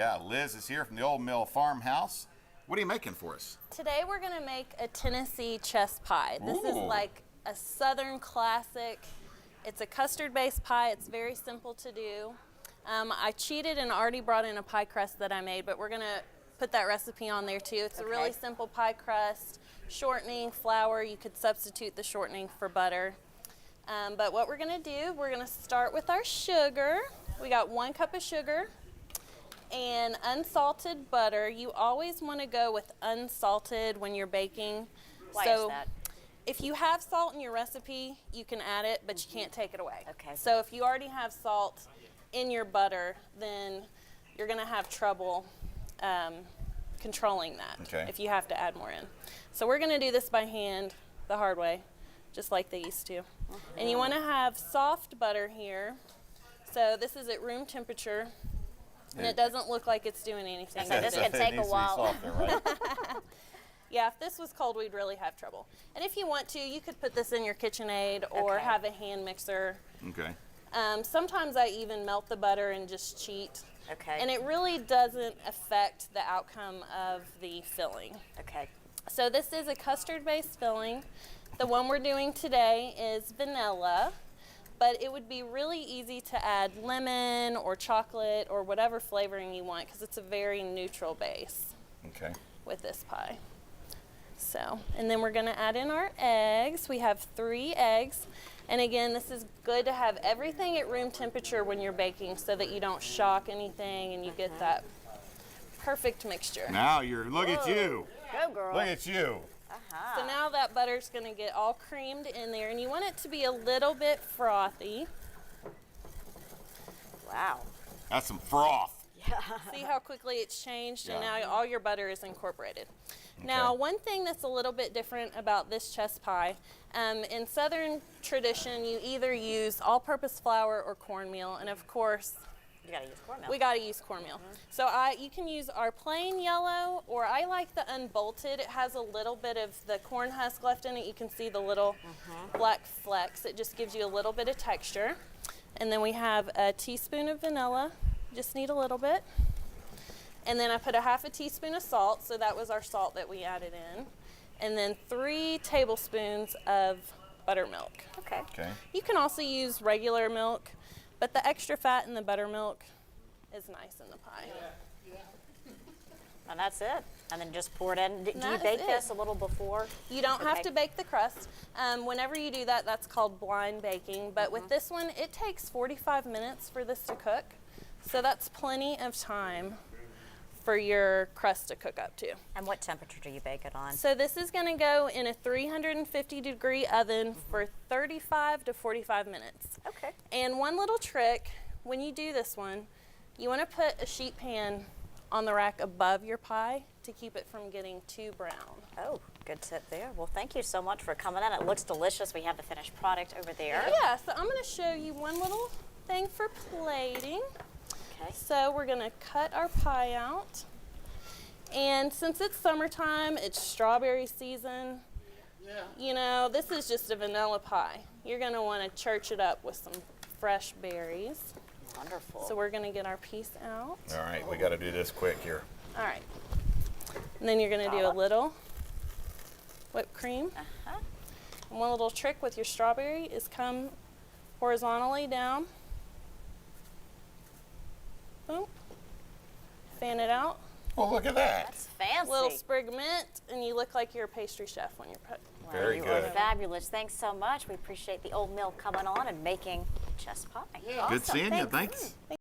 Yeah, Liz is here from the Old Mill Farmhouse. What are you making for us? Today we're going to make a Tennessee chess pie. This is like a Southern classic. It's a custard-based pie. It's very simple to do. I cheated and already brought in a pie crust that I made, but we're going to put that recipe on there too. It's a really simple pie crust, shortening, flour. You could substitute the shortening for butter. But what we're going to do, we're going to start with our sugar. We got 1 cup of sugar and unsalted butter. You always want to go with unsalted when you're baking. Why is that? If you have salt in your recipe, you can add it, but you can't take it away. Okay. So if you already have salt in your butter, then you're going to have trouble controlling that if you have to add more in. So we're going to do this by hand the hard way, just like they used to. And you want to have soft butter here. So this is at room temperature, and it doesn't look like it's doing anything. So this can take a while. Softer, right? Yeah, if this was cold, we'd really have trouble. And if you want to, you could put this in your KitchenAid or have a hand mixer. Okay. Sometimes I even melt the butter and just cheat. Okay. And it really doesn't affect the outcome of the filling. Okay. So this is a custard-based filling. The one we're doing today is vanilla, but it would be really easy to add lemon or chocolate or whatever flavoring you want, because it's a very neutral base with this pie. So, and then we're going to add in our eggs. We have 3 eggs. And again, this is good to have everything at room temperature when you're baking so that you don't shock anything and you get that perfect mixture. Now look at you. Go, girl. Look at you. So now that butter's going to get all creamed in there, and you want it to be a little bit frothy. Wow. That's some froth. Yeah. See how quickly it's changed, and now all your butter is incorporated. Now, one thing that's a little bit different about this chess pie, in Southern tradition, you either use all-purpose flour or cornmeal, and of course, You gotta use cornmeal. we got to use cornmeal. So you can use our plain yellow, or I like the unbolted. It has a little bit of the corn husk left in it. You can see the little black flecks. It just gives you a little bit of texture. And then we have a teaspoon of vanilla. Just need a little bit. And then I put a half a teaspoon of salt, so that was our salt that we added in. And then 3 tablespoons of buttermilk. Okay. You can also use regular milk, but the extra fat in the buttermilk is nice in the pie. And that's it. And then just pour it in. Do you That is bake it. this a little before? You don't have to bake the crust. Whenever you do that, that's called blind baking. But with this one, it takes 45 minutes for this to cook. So that's plenty of time for your crust to cook up to. And what temperature do you bake it on? So this is going to go in a 350-degree oven for 35 to 45 minutes. Okay. And one little trick, when you do this one, you want to put a sheet pan on the rack above your pie to keep it from getting too brown. Oh, good tip there. Well, thank you so much for coming in. It looks delicious. We have the finished product over there. Yeah, so I'm going to show you one little thing for plating. Okay. So we're going to cut our pie out. And since it's summertime, it's strawberry season. You know, this is just a vanilla pie. You're going to want to church it up with some fresh berries. Wonderful. So we're going to get our piece out. All right, we got to do this quick here. All right. And then you're going to do a little whipped cream. And one little trick with your strawberry is come horizontally down. Boom. Fan it out. Well, look at that. That's fancy. Little sprig of mint, and you look like you're a pastry chef when you're put. Wow, Very you good. are fabulous. Thanks so much. We appreciate the Old Mill coming on and making chess pie. Good seeing you. Thanks.